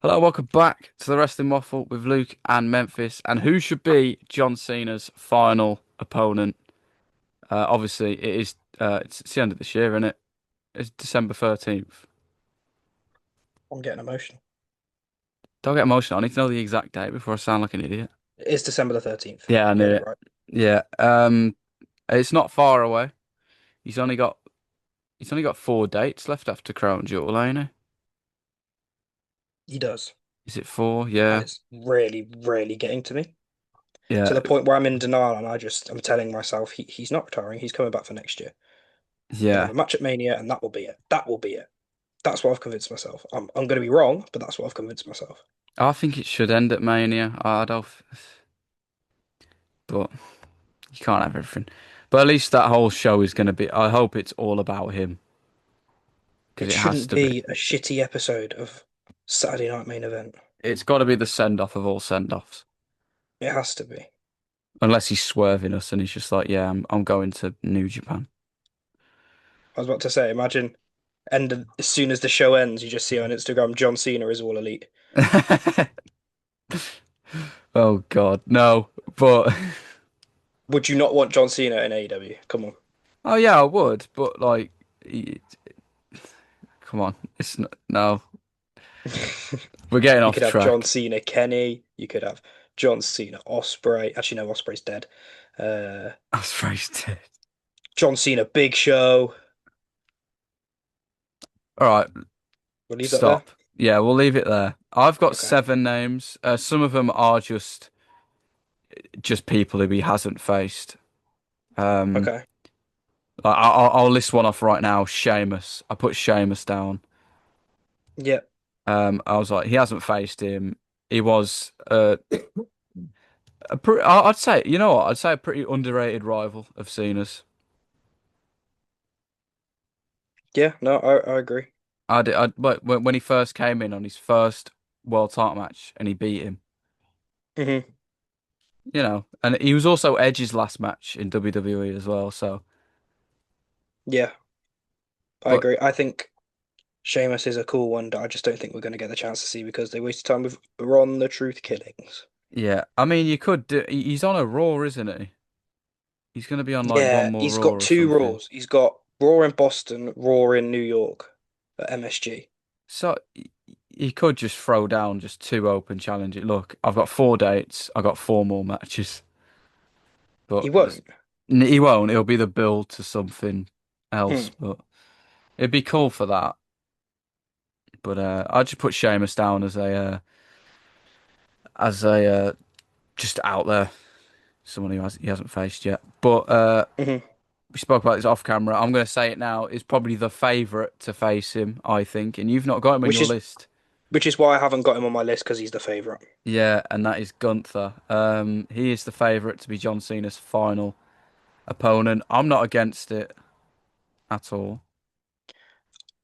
Hello, welcome back to the Wrestling Waffle with Luke and Memphis. And who should be John Cena's final opponent? Obviously, it's the end of this year, isn't it? It's December 13th. I'm getting emotional. Don't get emotional. I need to know the exact date before I sound like an idiot. It's December the 13th. Yeah, I You knew heard it it. right. Yeah. It's not far away. He's only got he's only got 4 dates left after Crown Jewel, ain't he? He does. Is it four? And Yeah. it's really, really getting to me. To Yeah. the point where I'm in denial and I'm telling myself he's not retiring, he's coming back for next year. He'll have Yeah. a match at Mania and that will be it. That will be it. That's what I've convinced myself. I'm gonna be wrong, but that's what I've convinced myself. I think it should end at Mania. I don't, but. You can't have everything. But at least that whole show is going to be. I hope it's all about him because It it has shouldn't to be. be a shitty episode of Saturday Night Main Event. It's got to be the send off of all send offs. It has to be. Unless he's swerving us and he's just like, yeah, I'm going to New Japan. I was about to say, imagine as soon as the show ends, you just see on Instagram John Cena is all elite. Oh God, no. But Would you not want John Cena in AEW? Come on. oh yeah, I would. But like, come on, it's no. We're getting You off could have John track. Cena Kenny. You could have John Cena Osprey. Actually, no, Osprey's dead. Uh, I was phrased it. John Cena Big Show. All right, We'll leave that there. stop. Yeah, we'll leave it there. I've got Okay. 7 names. Some of them are just people who he hasn't faced. Um, Okay. I'll list one off right now. Sheamus. I put Sheamus down. Yeah. I was like, he hasn't faced him. He was I'd say, you know what? I'd say a pretty underrated rival of Cena's. Yeah. No, I agree. But when he first came in on his first world title match and he beat him, Hmm. and he was also Edge's last match in WWE as well. So, Yeah, I but agree. I think Sheamus is a cool one that I just don't think we're going to get the chance to see because they wasted time with Ron the Truth Killings. yeah, I mean, you could do. He's on a Raw, isn't he? He's gonna be on like one Yeah, more he's Raw got or two something. Raws. He's got Raw in Boston, Raw in New York at MSG. So he could just throw down just 2 open challenges. Look, I've got 4 dates. I got 4 more matches, He but won't. he won't. It'll be the build to something Hmm. else. But it'd be cool for that. But I just put Sheamus down as a just out there, someone he hasn't faced yet. But Hmm. we spoke about this off camera. I'm going to say it now. Is probably the favourite to face him, I think, and you've not got him on Which your is list. which is why I haven't got him on my list because he's the favorite. Yeah, and that is Gunther. He is the favourite to be John Cena's final opponent. I'm not against it at all.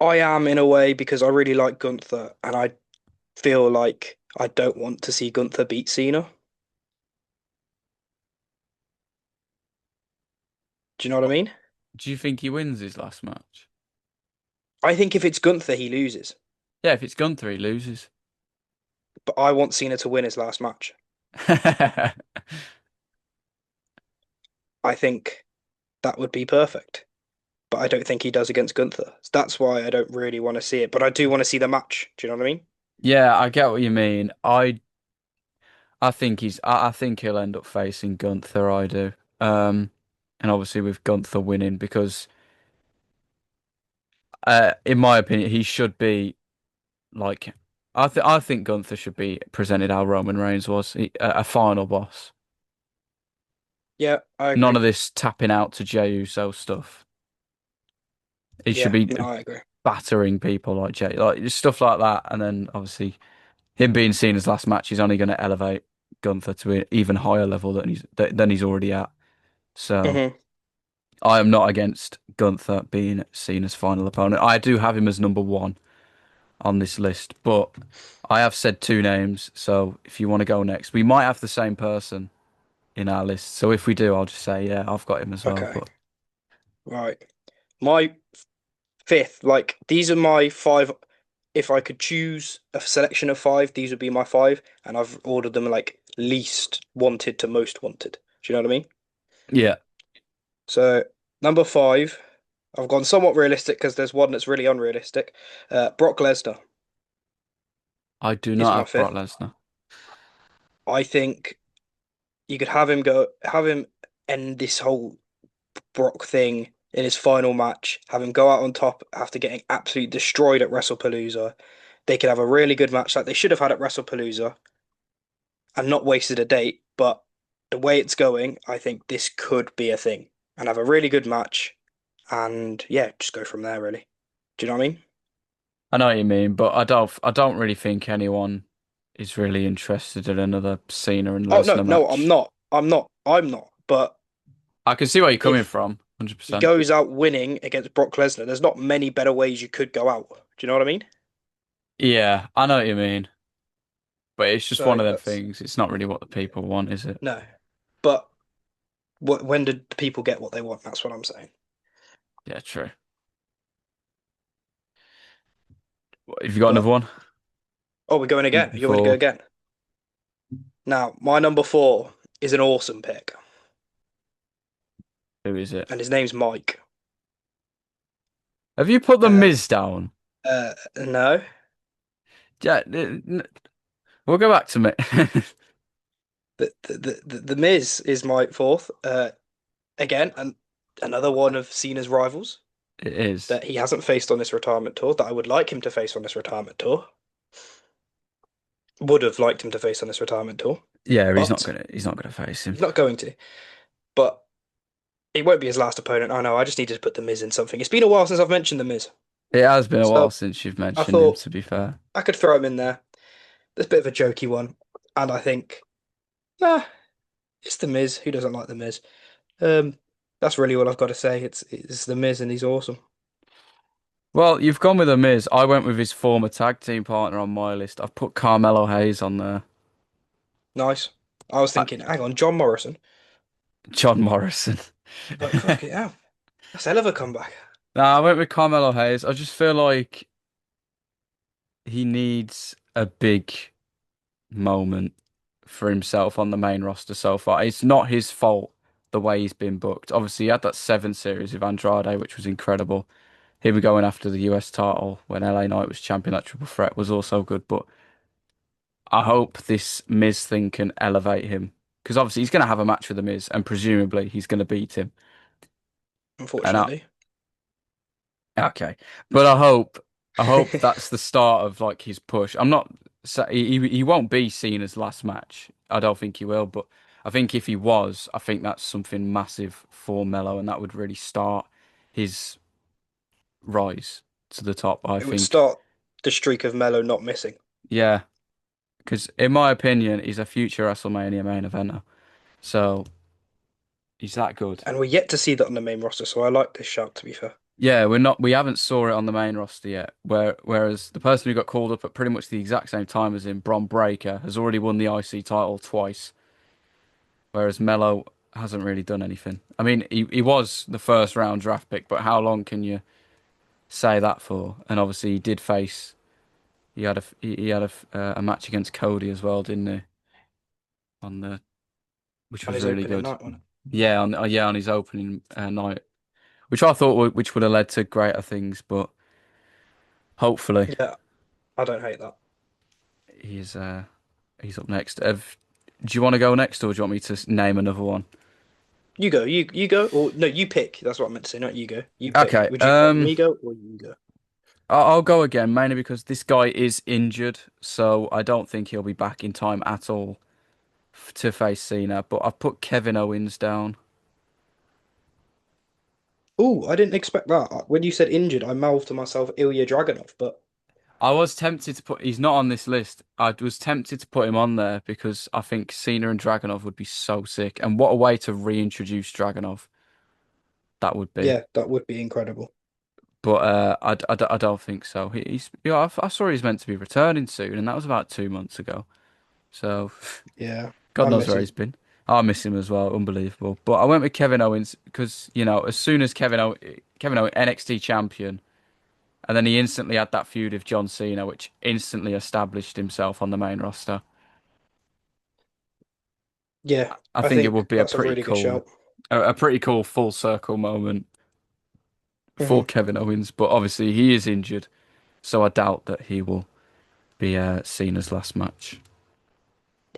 I am in a way because I really like Gunther and I feel like I don't want to see Gunther beat Cena. Do you know what I What, mean? do you think he wins his last match? I think if it's Gunther, he loses. Yeah, if it's Gunther, he loses. But I want Cena to win his last match. I think that would be perfect. But I don't think he does against Gunther. So that's why I don't really want to see it. But I do want to see the match. Do you know what I mean? Yeah, I get what you mean. I think he'll end up facing Gunther. I do. Um, and obviously with Gunther winning because in my opinion, he should be like I think Gunther should be presented how Roman Reigns was, a final boss. Yeah, I None agree. of this tapping out to Jey Uso stuff. He should Yeah, be no, I agree. battering people like Jey, like just stuff like that. And then obviously him being seen as last match is only going to elevate Gunther to an even higher level than he's already at. So Hmm. I am not against Gunther being seen as final opponent. I do have him as number one on this list, but I have said 2 names. So if you want to go next, we might have the same person in our list. So if we do, I'll just say, yeah, I've got him as well. Okay, But right. My fifth, like these are my five. if I could choose a selection of five, these would be my five, and I've ordered them like least wanted to most wanted. Do you know what I mean? Yeah, So number five, I've gone somewhat realistic because there's one that's really unrealistic. Brock Lesnar I do is not my have Brock fifth. Lesnar. I think you could have him end this whole Brock thing in his final match, have him go out on top after getting absolutely destroyed at WrestlePalooza. They could have a really good match like they should have had at WrestlePalooza and not wasted a date. But the way it's going, I think this could be a thing and have a really good match. And yeah, just go from there, really. Do you know what I mean? I know what you mean, but I don't really think anyone is really interested in another Cena and Oh no, Lesnar no, I'm match. not. I'm not. But I can see where you're coming if from, he 100%. goes out winning against Brock Lesnar, there's not many better ways you could go out. Do you know what I mean? Yeah, I know what you mean, but it's just one So of them that's things. It's not really what the people want, is it? no. But when did the people get what they want? That's what I'm saying. Yeah, true. Have you got another But one? oh, we're going again. Number You want me to go four. again? Now, my number four is an awesome pick, Who is it? and his name's Mike. Have you put the Uh, Miz down? no, Yeah, we'll go back to me. the Miz is my fourth. Again, and another one of Cena's rivals It is. that he hasn't faced on this retirement tour that I would like him to face on this retirement tour. Would have liked him to face on this retirement tour, Yeah, but he's not gonna face him. he's not going to. But it won't be his last opponent. I know. I just needed to put the Miz in something. It's been a while since I've mentioned the Miz, It has been a while so since you've I mentioned him, thought to be fair. I could throw him in there. There's a bit of a jokey one, and I think, nah, it's the Miz. Who doesn't like the Miz? Um, that's really all I've got to say. It's the Miz, and he's awesome. Well, you've gone with the Miz. I went with his former tag team partner on my list. I've put Carmelo Hayes on there. Nice. I was I, thinking, hang on, John Morrison, John Morrison. but fuck it, yeah, that's a hell of a comeback. Nah, I went with Carmelo Hayes. I just feel like he needs a big moment for himself on the main roster so far. It's not his fault the way he's been booked. Obviously, he had that 7 series with Andrade, which was incredible. He was going after the US title when LA Knight was champion. That triple threat was also good, but I hope this Miz thing can elevate him because obviously he's going to have a match with the Miz and presumably he's going to beat him. And Unfortunately, okay, but I hope that's the start of like his push. I'm not he won't be seen as last match. I don't think he will, but I think if he was, I think that's something massive for Melo, and that would really start his rise to the top. I it would think, start the streak of Melo not missing, yeah, because in my opinion, he's a future WrestleMania main eventer. So he's that good. and we're yet to see that on the main roster. So I like this shout. To be fair, Yeah, we haven't saw it on the main roster yet. Whereas the person who got called up at pretty much the exact same time as him, Bron Breakker, has already won the IC title twice, whereas Melo hasn't really done anything. I mean, he was the first round draft pick, but how long can you say that for? And obviously he did face he had a match against Cody as well, didn't he? On the which on was his really opening good. night, wasn't Yeah, on his opening night, which I thought which would have led to greater things, but hopefully. it? Yeah, I don't hate that. He's he's up next. Do you want to go next, or do you want me to name another one? You go, you go, or no, you pick. That's what I meant to say, not you go. You pick. Okay. Would you rather me go or you go? I'll go again, mainly because this guy is injured, so I don't think he'll be back in time at all to face Cena. But I've put Kevin Owens down. Oh, I didn't expect that. When you said injured, I mouthed to myself Ilya Dragunov, but I was tempted to put. He's not on this list. I was tempted to put him on there because I think Cena and Dragonov would be so sick, and what a way to reintroduce Dragonov that would be. yeah, that would be incredible. But I don't think so. He's I saw he's meant to be returning soon, and that was about 2 months ago. So Yeah, God I knows miss where him. he's been. I miss him as well. Unbelievable. But I went with Kevin Owens because as soon as Kevin Owens NXT champion, And then he instantly had that feud with John Cena, which instantly established himself on the main roster. Yeah, I I think it think would be that's a really good shout. a pretty cool full circle moment for Hmm. Kevin Owens. But obviously he is injured, so I doubt that he will be Cena's last match.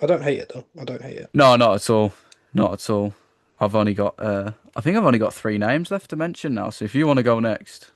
I don't hate it though. I don't hate it. No, not at all. Not at all. I think I've only got three names left to mention now. So if you want to go next,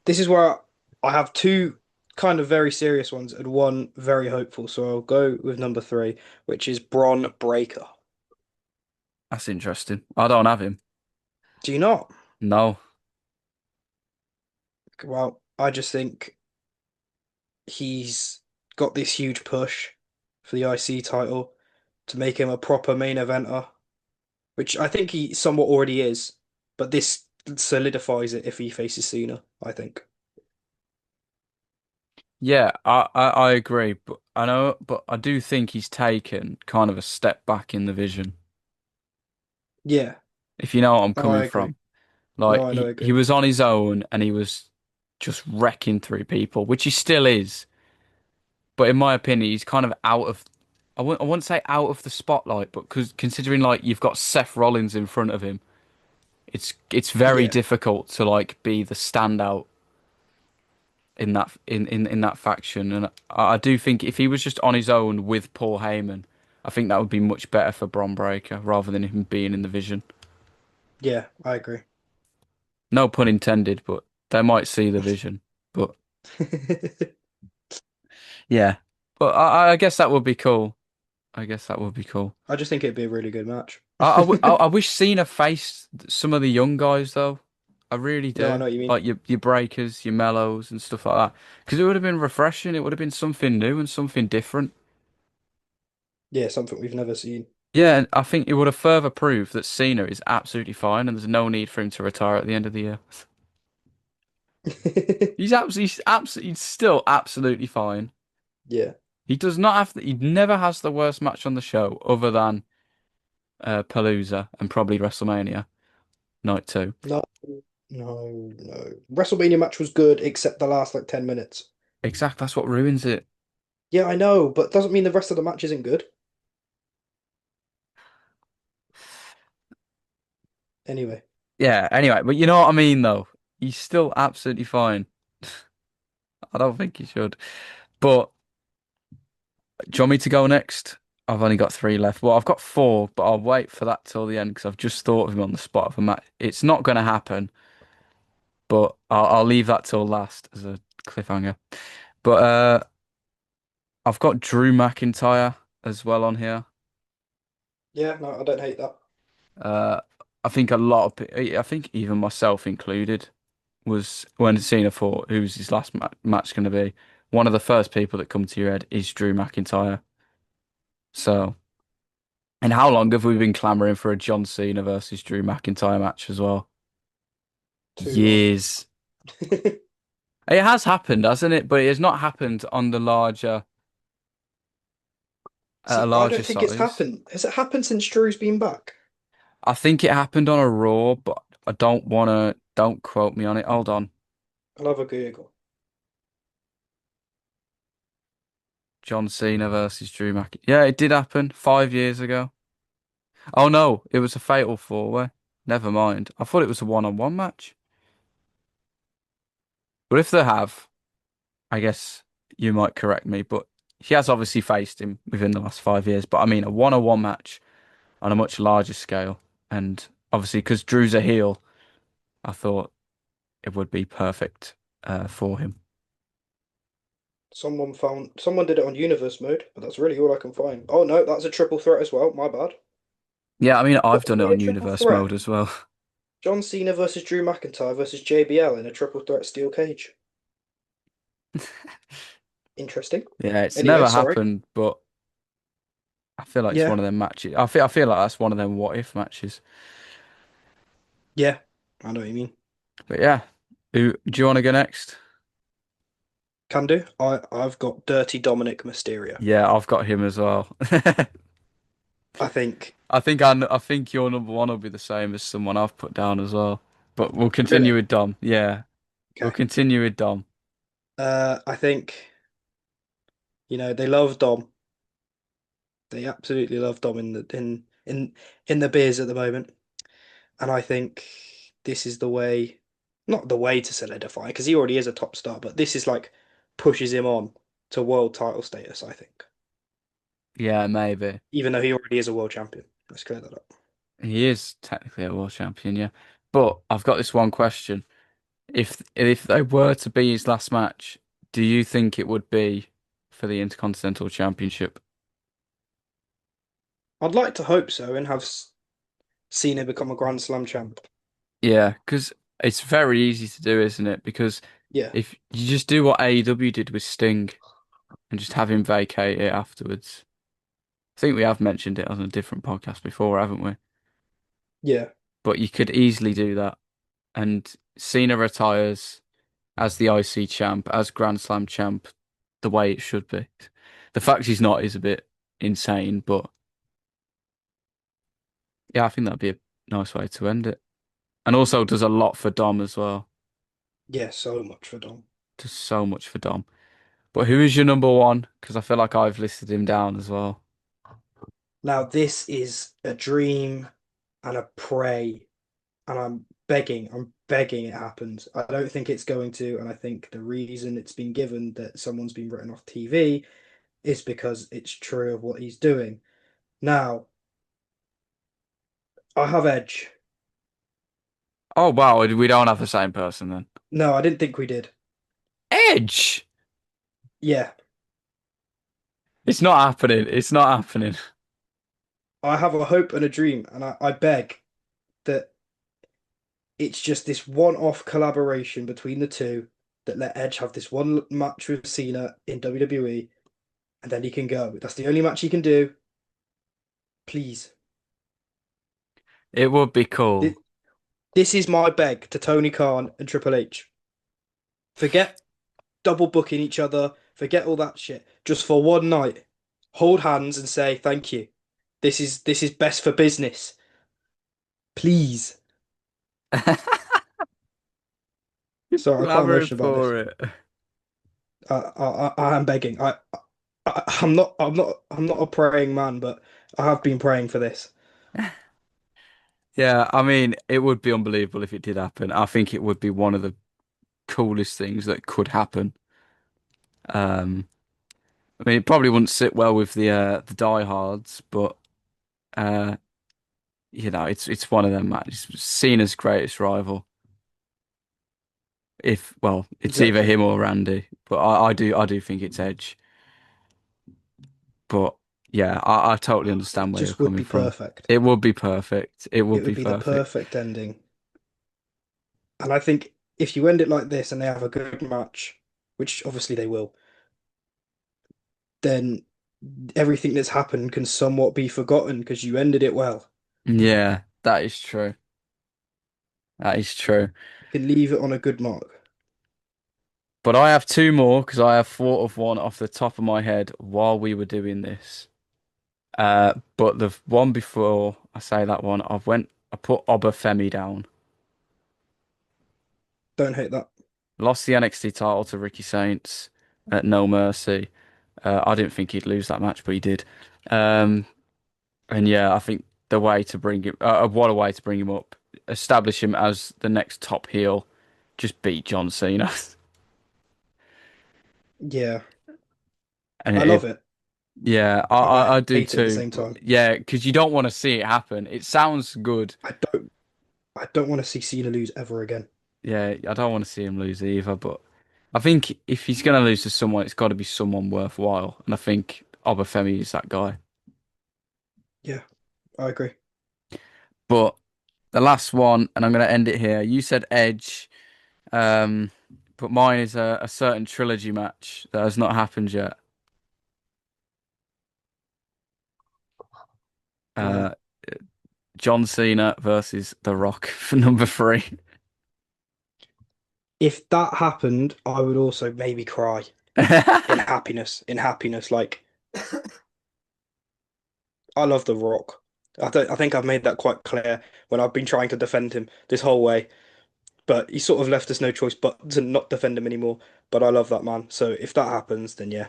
This is where I have two kind of very serious ones and one very hopeful. So I'll go with number three, which is Bron Breakker. that's interesting. I don't have him. Do you not? No. Well, I just think he's got this huge push for the IC title to make him a proper main eventer, which I think he somewhat already is, but this solidifies it if he faces Cena, I think. Yeah, I agree, but I know, but I do think he's taken kind of a step back in the vision, Yeah, if you know what I'm no, I coming agree. from. Like No, I know, I he agree. was on his own and he was just wrecking through people, which he still is. But in my opinion, he's kind of out of I wouldn't say out of the spotlight, but because considering like you've got Seth Rollins in front of him, it's very Yeah, difficult to like be the standout in in that faction. And I do think if he was just on his own with Paul Heyman, I think that would be much better for Bron Breakker rather than him being in the vision. yeah, I agree. No pun intended, but they might see the vision. But yeah, but I guess that would be cool. I guess that would be cool. I just think it'd be a really good match. I wish Cena faced some of the young guys though. I really No, I do. know what you mean. Like your breakers, your mellows, and stuff like that. Because it would have been refreshing. It would have been something new and something different. Yeah, something we've never seen. Yeah, and I think it would have further proved that Cena is absolutely fine and there's no need for him to retire at the end of the year. He's absolutely, he's still absolutely fine. Yeah. He does not have, he never has the worst match on the show other than Palooza and probably WrestleMania night two. No, no. WrestleMania match was good except the last like 10 minutes. Exactly, that's what ruins it. Yeah, I know, but doesn't mean the rest of the match isn't good. Anyway. Yeah, anyway, but you know what I mean though. He's still absolutely fine. I don't think he should. But do you want me to go next? I've only got three left. Well, I've got four, but I'll wait for that till the end because I've just thought of him on the spot of a match. It's not going to happen, but I'll leave that till last as a cliffhanger. But I've got Drew McIntyre as well on here. Yeah, no, I don't hate that. Uh, I think a lot of, I think even myself included, was when Cena fought, who's his last match going to be? One of the first people that come to your head is Drew McIntyre. So, and how long have we been clamoring for a John Cena versus Drew McIntyre match as well? Too long. Years. It has happened, hasn't it? But it has not happened on the larger, a See, I larger don't think it's size. happened. Has it happened since Drew's been back? I think it happened on a Raw, but I don't want to, don't quote me on it. Hold on. I'll have a Google. John Cena versus Drew McIntyre. Yeah, it did happen 5 years ago. Oh no, it was a fatal four-way. Never mind. I thought it was a one-on-one match. But if they have, I guess you might correct me. But he has obviously faced him within the last 5 years. But I mean, a one-on-one match on a much larger scale. And obviously, because Drew's a heel, I thought it would be perfect for him. Someone did it on universe mode, but that's really all I can find. Oh no, that's a triple threat as well. My bad. Yeah, I mean, I've What done would it be a on triple universe threat? mode as well. John Cena versus Drew McIntyre versus JBL in a triple threat steel cage. Interesting. Yeah, it's Anyway, never sorry. happened, but I feel like it's Yeah, one of them matches. I feel like that's one of them what if matches. yeah. I know what you mean. But yeah, do you want to go next? Can do. I've got Dirty Dominic Mysterio. Yeah, I've got him as well. I think I think your number one will be the same as someone I've put down as well. But we'll continue really. with Dom. Yeah. We'll Okay. continue with Dom. I think, they love Dom. They absolutely love Dom in the beers at the moment. And I think this is the way, not the way to solidify, because he already is a top star, but this is like pushes him on to world title status, I think. Yeah, maybe. Even though he already is a world champion. Let's clear that up. He is technically a world champion, yeah. But I've got this one question. If they were to be his last match, do you think it would be for the Intercontinental Championship? I'd like to hope so and have Cena become a Grand Slam champ. Yeah, because it's very easy to do, isn't it? Because Yeah, if you just do what AEW did with Sting and just have him vacate it afterwards. I think we have mentioned it on a different podcast before, haven't we? yeah, But you could easily do that. And Cena retires as the IC champ, as Grand Slam champ, the way it should be. The fact he's not is a bit insane, but yeah, I think that'd be a nice way to end it. And also does a lot for Dom as well. yeah, so much for Dom. Does so much for Dom. But who is your number one? Because I feel like I've listed him down as well. Now, this is a dream and a pray, and I'm begging it happens. I don't think it's going to, and I think the reason it's been given that someone's been written off TV is because it's true of what he's doing. Now, I have Edge. Oh wow, we don't have the same person then. No, I didn't think we did. Edge! Yeah, It's not happening. It's not happening. I have a hope and a dream, and I beg that it's just this one-off collaboration between the two that let Edge have this one match with Cena in WWE, and then he can go. That's the only match he can do. Please. It would be This, cool. this is my beg to Tony Khan and Triple H. Forget double booking each other. Forget all that shit. Just for one night, hold hands and say thank you. This is best for business. Please. Sorry, I quite Clamoring emotional about this. for it. I am begging. I'm not a praying man, but I have been praying for this. Yeah, I mean, it would be unbelievable if it did happen. I think it would be one of the coolest things that could happen. Um, I mean, it probably wouldn't sit well with the diehards, but uh, it's one of them matches. Cena's greatest rival. If well, it's either Exactly. him or Randy, but I do think it's Edge. But yeah, I totally understand It where you're just would coming be from. perfect. It would be perfect. It It would would be be the perfect. perfect ending. And I think if you end it like this and they have a good match, which obviously they will, then everything that's happened can somewhat be forgotten because you ended it well. Yeah, that is true. That is true. You can leave it on a good mark. But I have two more because I have thought of one off the top of my head while we were doing this. But the one before I say that one, I put Obafemi down. Don't hate that. Lost the NXT title to Ricky Saints at No Mercy. I didn't think he'd lose that match, but he did. Um, and yeah, I think the way to bring him, what a way to bring him up, establish him as the next top heel, just beat John Cena. Yeah, And I love it, yeah, and I I do hate it at the too. same time. Yeah, because you don't want to see it happen. It sounds good. I don't I don't want to see Cena lose ever again. Yeah, I don't want to see him lose either, but I think if he's going to lose to someone, it's got to be someone worthwhile. And I think Obafemi is that guy. Yeah, I agree. But the last one, and I'm going to end it here. You said Edge, um, but mine is a certain trilogy match that has not happened yet. Go on. Uh, John Cena versus The Rock for number three. If that happened, I would also maybe cry in happiness. In happiness, like I love The Rock. I think I've made that quite clear when I've been trying to defend him this whole way. but he sort of left us no choice but to not defend him anymore. But I love that man. So if that happens, then yeah,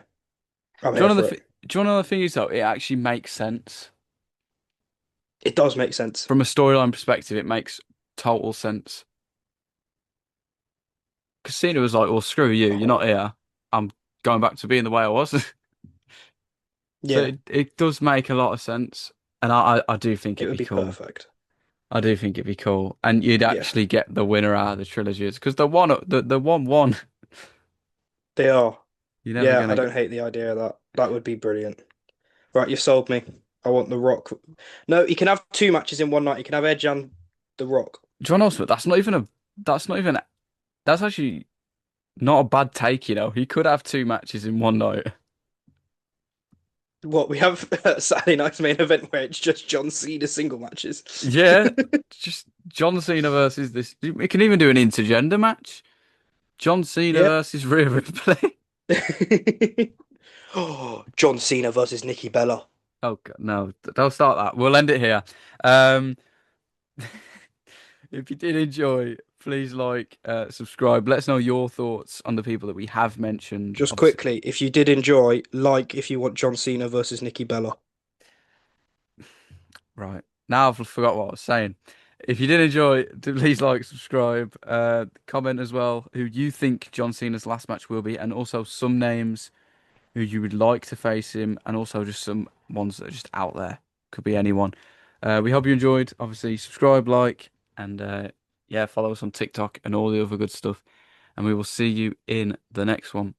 I'm Do you here know the for th it. do you know the thing is though? It actually makes sense It does make sense. from a storyline perspective. It makes total sense. Because Cena was like, "Well, screw you. You're not Oh, here. I'm going back to being the way I was." So yeah, it does make a lot of sense, and I do think it it'd would be be cool. perfect. I do think it'd be cool, and you'd Yeah, actually get the winner out of the trilogies because the one they are. you're never Yeah, I gonna don't get. hate the idea of that. That would be brilliant. Right, you've sold me. I want The Rock. No, he can have two matches in one night. He can have Edge and The Rock. John Osborne. That's not even that's actually not a bad take. He could have two matches in one night. What we have Saturday night's main event where it's just John Cena single matches. Yeah, just John Cena versus this. We can even do an intergender match. John Cena Yeah. versus Rhea Ripley. Oh, John Cena versus Nikki Bella. Oh God, no, don't start that. We'll end it here. Um, if you did enjoy, please subscribe. Let us know your thoughts on the people that we have mentioned. Just Obviously, quickly, if you did enjoy, like if you want John Cena versus Nikki Bella. right now I've forgot what I was saying. If you did enjoy, please subscribe, comment as well who you think John Cena's last match will be, and also some names who you would like to face him, and also just some ones that are just out there. Could be anyone. We hope you enjoyed. Obviously, subscribe, and yeah, follow us on TikTok and all the other good stuff. And we will see you in the next one.